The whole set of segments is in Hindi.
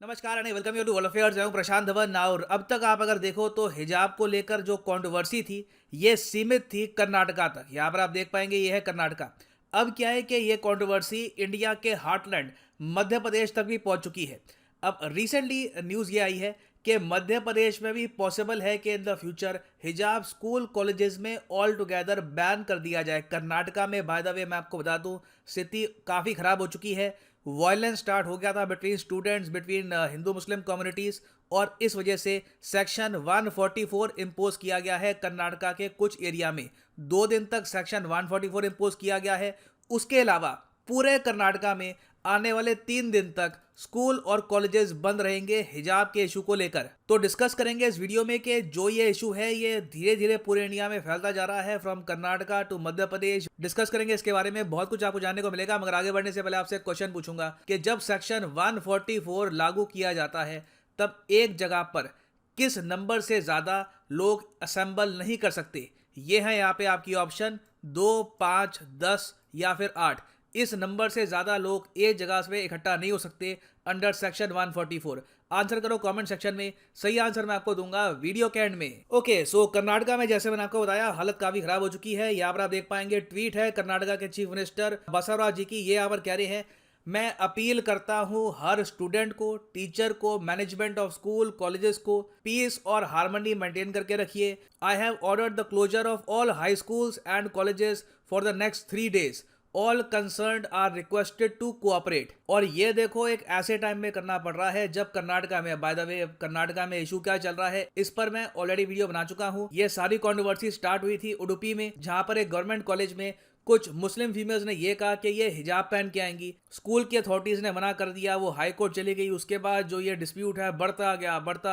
नमस्कार and welcome you to world affairs. मैं हूं प्रशांत धवन। और अब तक आप अगर देखो तो हिजाब को लेकर जो कंट्रोवर्सी थी ये सीमित थी कर्नाटका तक। यहाँ पर आप देख पाएंगे ये है कर्नाटका। अब क्या है कि ये कंट्रोवर्सी इंडिया के हार्टलैंड मध्य प्रदेश तक भी पहुंच चुकी है। अब रिसेंटली न्यूज़ ये आई है कि मध्य प्रदेश में भी पॉसिबल है कि इन द फ्यूचर हिजाब स्कूल कॉलेजेस में ऑल टुगेदर बैन कर दिया जाए। कर्नाटका में बाय द वे मैं आपको बता दूं स्थिति काफ़ी ख़राब हो चुकी है। वायलेंस स्टार्ट हो गया था बिटवीन स्टूडेंट्स, बिटवीन हिंदू मुस्लिम कम्युनिटीज़, और इस वजह से सेक्शन 144 इम्पोज किया गया है कर्नाटका के कुछ एरिया में। 2 दिन तक सेक्शन 144 इम्पोज किया गया है। उसके अलावा पूरे कर्नाटका में आने वाले 3 दिन तक स्कूल और कॉलेजेस बंद रहेंगे हिजाब के इशू को लेकर। तो डिस्कस करेंगे इस वीडियो में कि जो ये इशू है ये धीरे धीरे पूरे इंडिया में फैलता जा रहा है, from Karnataka to Madhya Pradesh. Discuss करेंगे इसके बारे में, बहुत कुछ आपको जानने को मिलेगा। मगर आगे बढ़ने से पहले आपसे एक क्वेश्चन पूछूंगा कि जब सेक्शन 144 लागू किया जाता है तब एक जगह पर किस नंबर से ज्यादा लोग असेंबल नहीं कर सकते। ये है यहाँ पे आपकी ऑप्शन 2, 5, 10 या फिर 8। इस नंबर से ज्यादा लोग एक जगह पे इकट्ठा नहीं हो सकते अंडर सेक्शन 144। आंसर करो कमेंट सेक्शन में। सही आंसर मैं आपको दूंगा वीडियो के एंड में। ओके, सो कर्नाटका में जैसे मैंने आपको बताया हालत काफी खराब हो चुकी है। यहाँ पर आप देख पाएंगे ट्वीट है कर्नाटका के चीफ मिनिस्टर बसवराज जी की। ये यहाँ पर कह रहे हैं, मैं अपील करता हूं हर स्टूडेंट को, टीचर को, मैनेजमेंट ऑफ स्कूल कॉलेजेस को पीस और हार्मनी मेंटेन करके रखिए। I have ordered the closure of all high schools and colleges for the next 3 days। All concerned are requested to cooperate. और ये देखो एक ऐसे टाइम में करना पड़ रहा है जब कर्नाटका में, बाय द वे कर्नाटका में इशू क्या चल रहा है इस पर मैं ऑलरेडी वीडियो बना चुका हूँ। ये सारी कंट्रोवर्सी स्टार्ट हुई थी उडुपी में, जहां पर एक गवर्नमेंट कॉलेज में कुछ मुस्लिम फीमेल्स ने ये कहा कि ये हिजाब पहन के आएंगी। स्कूल की अथॉरिटीज ने मना कर दिया, वो हाई कोर्ट चली गई। उसके बाद जो ये डिस्प्यूट है बढ़ता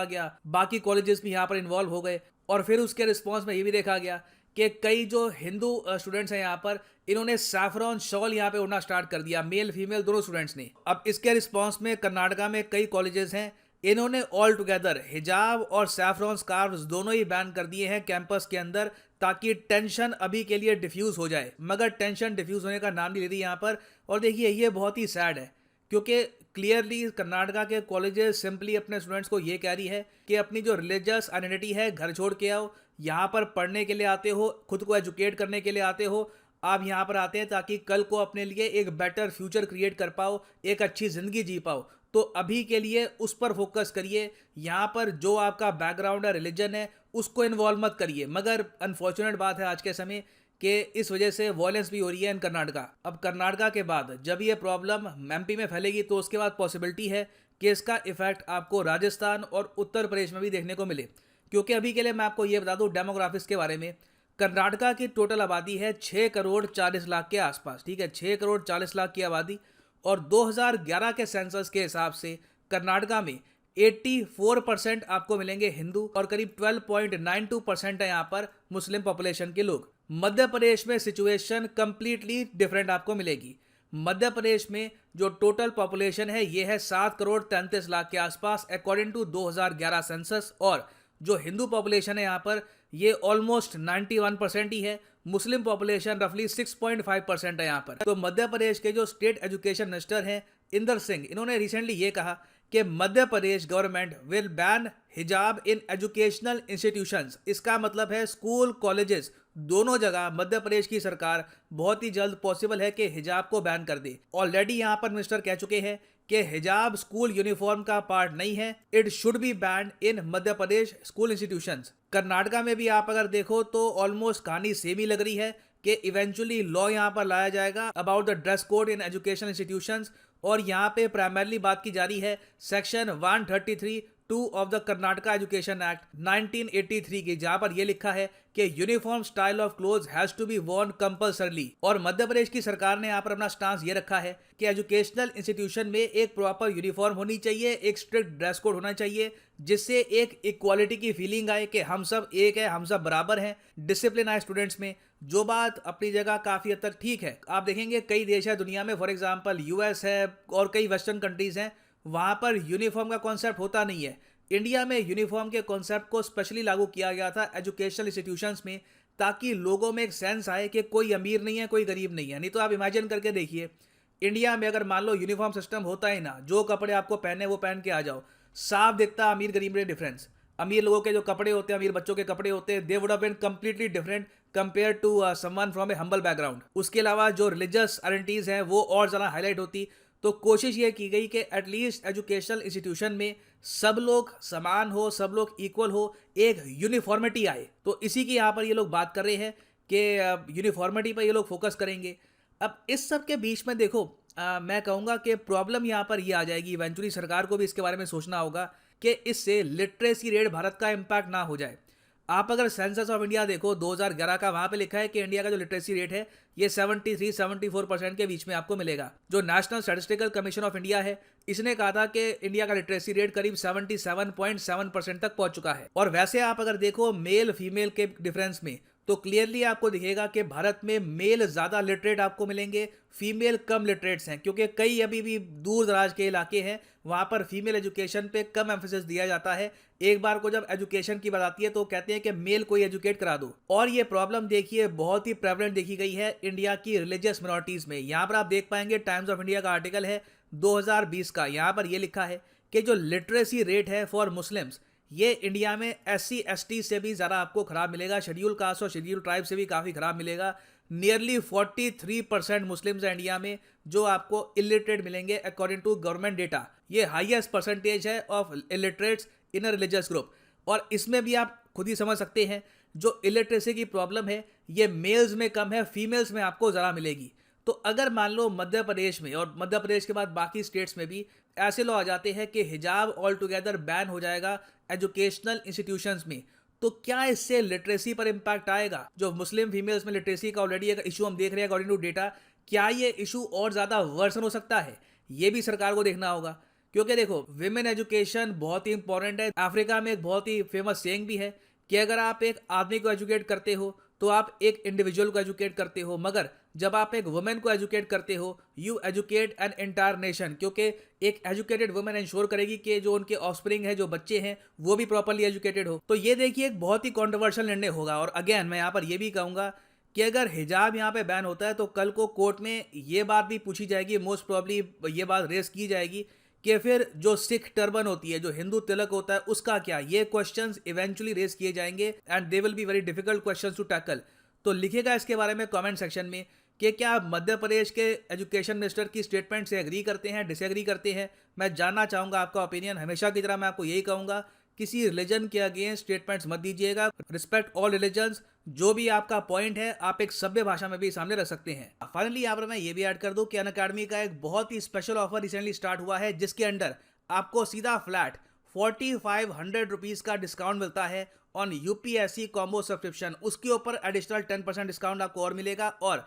गया, बाकी कॉलेजेस भी यहाँ पर इन्वॉल्व हो गए। और फिर उसके रिस्पॉन्स में ये भी देखा गया कि कई जो हिंदू स्टूडेंट्स हैं यहाँ पर, इन्होंने सैफरॉन शॉल यहाँ पे उड़ना स्टार्ट कर दिया, मेल फीमेल दोनों स्टूडेंट्स ने। अब इसके रिस्पॉन्स में कर्नाटका में कई कॉलेजेस हैं, इन्होंने ऑल टुगेदर हिजाब और सैफरॉन स्कार्फ्स दोनों ही बैन कर दिए हैं कैंपस के अंदर, ताकि टेंशन अभी के लिए डिफ्यूज हो जाए। मगर टेंशन डिफ्यूज होने का नाम नहीं ले रही यहाँ पर। और देखिए ये बहुत ही सैड है क्योंकि क्लियरली कर्नाटका के कॉलेजेस सिंपली अपने स्टूडेंट्स को ये कह रही है कि अपनी जो रिलीजियस आइडेंटिटी है घर छोड़ के आओ। यहाँ पर पढ़ने के लिए आते हो, खुद को एजुकेट करने के लिए आते हो। आप यहाँ पर आते हैं ताकि कल को अपने लिए एक बेटर फ्यूचर क्रिएट कर पाओ, एक अच्छी ज़िंदगी जी पाओ। तो अभी के लिए उस पर फोकस करिए। यहाँ पर जो आपका बैकग्राउंड है, रिलीजन है, उसको इन्वॉल्व मत करिए। मगर अनफॉर्चुनेट बात है आज के समय कि इस वजह से वॉयलेंस भी हो रही है इन कर्नाटका। अब कर्नाटका के बाद जब ये प्रॉब्लम एमपी में फैलेगी तो उसके बाद पॉसिबिलिटी है कि इसका इफेक्ट आपको राजस्थान और उत्तर प्रदेश में भी देखने को मिले। क्योंकि अभी के लिए मैं आपको ये बता दूं डेमोग्राफिक्स के बारे में। कर्नाटका की टोटल आबादी है 6 करोड़ 40 लाख के आसपास, ठीक है, 6 करोड़ 40 लाख की आबादी। और 2011 के सेंसस के हिसाब से कर्नाटका में 84% आपको मिलेंगे हिंदू और करीब 12.92% है यहाँ पर मुस्लिम पॉपुलेशन के लोग। मध्य प्रदेश में सिचुएशन कंप्लीटली डिफरेंट आपको मिलेगी। मध्य प्रदेश में जो टोटल पॉपुलेशन है ये है 7 करोड़ 33 लाख के आसपास अकॉर्डिंग टू 2011 सेंसस। और जो हिंदू पॉपुलेशन है यहाँ पर ये ऑलमोस्ट 91% ही है। मुस्लिम पॉपुलेशन रफली 6.5% है यहाँ पर। तो मध्य प्रदेश के जो स्टेट एजुकेशन मिनिस्टर हैं इंदर सिंह, इन्होंने रिसेंटली ये कहा कि Madhya Pradesh government will ban हिजाब इन एजुकेशनल इंस्टीट्यूशंस। इसका मतलब है स्कूल कॉलेजेस दोनों जगह मध्य प्रदेश की सरकार बहुत ही जल्द पॉसिबल है कि हिजाब को बैन कर दे। ऑलरेडी यहाँ पर मिनिस्टर कह चुके हैं कि हिजाब स्कूल यूनिफॉर्म का पार्ट नहीं है, it should be banned in Madhya Pradesh school institutions. Karnataka में भी आप अगर देखो तो ऑलमोस्ट कहानी सेम ही लग रही है कि इवेंचुअली लॉ यहाँ पर लाया जाएगा about the dress code in education institutions. और यहाँ पे प्राइमरली बात की जा रही है section 133(2) of the Karnataka education act 1983 की, जहां पर यह लिखा है कि uniform style of clothes has to be worn compulsorily. और मध्य प्रदेश की सरकार ने यहाँ पर अपना स्टांस ये रखा है कि एजुकेशनल इंस्टीट्यूशन में एक प्रॉपर यूनिफॉर्म होनी चाहिए, एक स्ट्रिक्ट ड्रेस कोड होना चाहिए, जिससे एक इक्वालिटी की फीलिंग आए कि हम सब एक है, हम सब बराबर हैं, डिसिप्लिन आए स्टूडेंट्स में। जो बात अपनी जगह काफ़ी हद तक ठीक है। आप देखेंगे कई देश है दुनिया में, फॉर एग्जांपल यूएस है और कई वेस्टर्न कंट्रीज हैं, वहाँ पर यूनिफॉर्म का कॉन्सेप्ट होता नहीं है। इंडिया में यूनिफॉर्म के कॉन्सेप्ट को स्पेशली लागू किया गया था एजुकेशनल इंस्टीट्यूशंस में, ताकि लोगों में एक सेंस आए कि कोई अमीर नहीं है, कोई गरीब नहीं है। नहीं तो आप इमेजिन करके देखिए इंडिया में अगर मान लो यूनिफॉर्म सिस्टम होता ही ना, जो कपड़े आपको पहने वो पहन के आ जाओ, साफ दिखता अमीर गरीब में डिफरेंस। अमीर लोगों के जो कपड़े होते हैं, अमीर बच्चों के कपड़े होते हैं, they would have been completely different compare to someone from a humble background. उसके अलावा जो रिलीजियस आइडेंटिटीज हैं वो और ज़्यादा हाईलाइट होती। तो कोशिश ये की गई कि एटलीस्ट एजुकेशनल इंस्टीट्यूशन में सब लोग समान हो, सब लोग इक्वल हो, एक यूनिफॉर्मिटी आए। तो इसी की यहाँ पर ये लोग बात कर रहे हैं कि यूनिफॉर्मिटी पर ये लोग फोकस करेंगे। अब इस सब के बीच में देखो, मैं कहूँगा कि प्रॉब्लम यहाँ पर ये आ जाएगी, इवेंचुअली सरकार को भी इसके बारे में सोचना होगा कि इससे लिटरेसी रेट भारत का इम्पैक्ट ना हो जाए। आप अगर सेंसस ऑफ इंडिया देखो 2011 का, वहाँ पे लिखा है कि इंडिया का जो लिटरेसी रेट है ये 73-74% के बीच में आपको मिलेगा। जो national statistical commission of India है, इसने कहा था कि इंडिया का लिटरेसी रेट करीब 77.7% तक पहुंच चुका है। और वैसे आप अगर देखो मेल फीमेल के डिफरेंस में, तो क्लियरली आपको दिखेगा कि भारत में मेल ज़्यादा लिटरेट आपको मिलेंगे, फीमेल कम लिटरेट्स हैं, क्योंकि कई अभी भी दूर दराज के इलाके हैं वहाँ पर फीमेल एजुकेशन पे कम एम्फेसिस दिया जाता है। एक बार को जब एजुकेशन की बात आती है तो कहते हैं कि मेल को ही एजुकेट करा दो। और ये प्रॉब्लम देखिए बहुत ही प्रेवलेंट देखी गई है इंडिया की रिलीजियस मिनॉरिटीज़ में। यहाँ पर आप देख पाएंगे टाइम्स ऑफ इंडिया का आर्टिकल है 2020 का, यहाँ पर ये लिखा है कि जो लिटरेसी रेट है फॉर मुस्लिम्स, ये इंडिया में SC ST से भी ज़्यादा आपको ख़राब मिलेगा, शेड्यूल कास्ट और शेड्यूल ट्राइब से भी काफ़ी ख़राब मिलेगा। नियरली 43% मुस्लिम्स हैं इंडिया में जो आपको इलिटरेट मिलेंगे अकॉर्डिंग टू गवर्नमेंट डेटा। ये हाईएस्ट परसेंटेज है of illiterates in a religious group. और इसमें भी आप खुद ही समझ सकते हैं जो इलिटरेसी की प्रॉब्लम है ये मेल्स में कम है, फीमेल्स में आपको ज़्यादा मिलेगी। तो अगर मान लो मध्य प्रदेश में और मध्य प्रदेश के बाद बाकी स्टेट्स में भी ऐसे लॉ आ जाते हैं कि हिजाब ऑल टुगेदर बैन हो जाएगा एजुकेशनल इंस्टीट्यूशंस में, तो क्या इससे लिटरेसी पर इम्पैक्ट आएगा? जो मुस्लिम फीमेल्स में लिटरेसी का ऑलरेडी एक इशू हम देख रहे हैं अकॉर्डिंग टू डेटा, क्या ये इशू और ज़्यादा वर्सन हो सकता है? ये भी सरकार को देखना होगा, क्योंकि देखो विमेन एजुकेशन बहुत ही इंपॉर्टेंट है। अफ्रीका में एक बहुत ही फेमस सेइंग भी है कि अगर आप एक आदमी को एजुकेट करते हो तो आप एक इंडिविजुअल को एजुकेट करते हो, मगर जब आप एक वुमेन को एजुकेट करते हो you educate an entire nation, क्योंकि एक एजुकेटेड वुमेन इंश्योर करेगी कि जो उनके ऑफस्प्रिंग है, जो बच्चे हैं, वो भी प्रॉपर्ली एजुकेटेड हो। तो ये देखिए एक बहुत ही कॉन्ट्रोवर्शियल निर्णय होगा। और अगेन मैं यहाँ पर ये भी कहूँगा कि अगर हिजाब यहाँ पे बैन होता है तो कल को कोर्ट में ये बात भी पूछी जाएगी, मोस्ट प्रॉब्ली ये बात रेस की जाएगी कि फिर जो सिख टर्बन होती है, जो हिंदू तिलक होता है, उसका क्या? ये क्वेश्चंस इवेंचुअली रेस किए जाएंगे and they will be very difficult questions to tackle. तो लिखिएगा इसके बारे में कमेंट सेक्शन में कि क्या आप मध्य प्रदेश के एजुकेशन मिनिस्टर की स्टेटमेंट से एग्री करते हैं, डिसएग्री करते हैं। मैं जानना चाहूँगा आपका ओपिनियन। हमेशा की तरह मैं आपको यही कहूँगा, किसी रिलीजन के अगेंस्ट स्टेटमेंट्स मत दीजिएगा। Respect all religions. जो भी आपका पॉइंट है आप एक सभ्य भाषा में भी सामने रख सकते हैं। फाइनली यहाँ पर मैं ये भी ऐड कर दूं कि अनअकैडमी का एक बहुत ही स्पेशल ऑफर रिसेंटली स्टार्ट हुआ है, जिसके अंडर आपको सीधा फ्लैट 4500 रुपीज़ का डिस्काउंट मिलता है ऑन UPSC कॉम्बो सब्सक्रिप्शन। उसके ऊपर एडिशनल 10% डिस्काउंट आपको और मिलेगा। और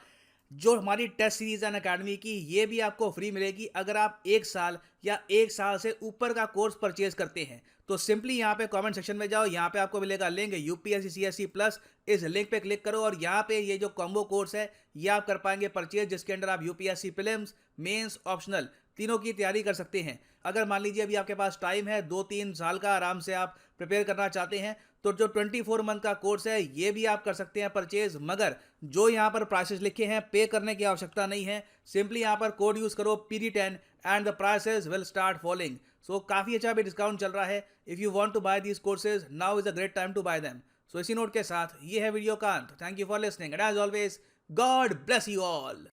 जो हमारी टेस्ट सीरीज है अनअकैडमी की, ये भी आपको फ्री मिलेगी अगर आप 1 साल या 1 साल से ऊपर का कोर्स परचेज करते हैं। तो सिंपली यहाँ पे कमेंट सेक्शन में जाओ, यहाँ पे आपको मिलेगा लिंक UPSC CSE प्लस। इस लिंक पे क्लिक करो और यहाँ पे ये जो कॉम्बो कोर्स है ये आप कर पाएंगे परचेज, जिसके अंडर आप UPSC प्रीलिम्स, मेंस, ऑप्शनल तीनों की तैयारी कर सकते हैं। अगर मान लीजिए अभी आपके पास टाइम है 2-3 साल का, आराम से आप प्रिपेयर करना चाहते हैं, तो जो 24 मंथ का कोर्स है ये भी आप कर सकते हैं परचेज। मगर जो यहाँ पर प्राइसेस लिखे हैं पे करने की आवश्यकता नहीं है। सिंपली यहाँ पर कोड यूज करो PD10 and the prices will start following. So काफ़ी अच्छा भी डिस्काउंट चल रहा है। If you want to buy these courses now is a great time to buy them. So इसी नोट के साथ ये है वीडियो का अंत। Thank you for listening and as always God bless you all.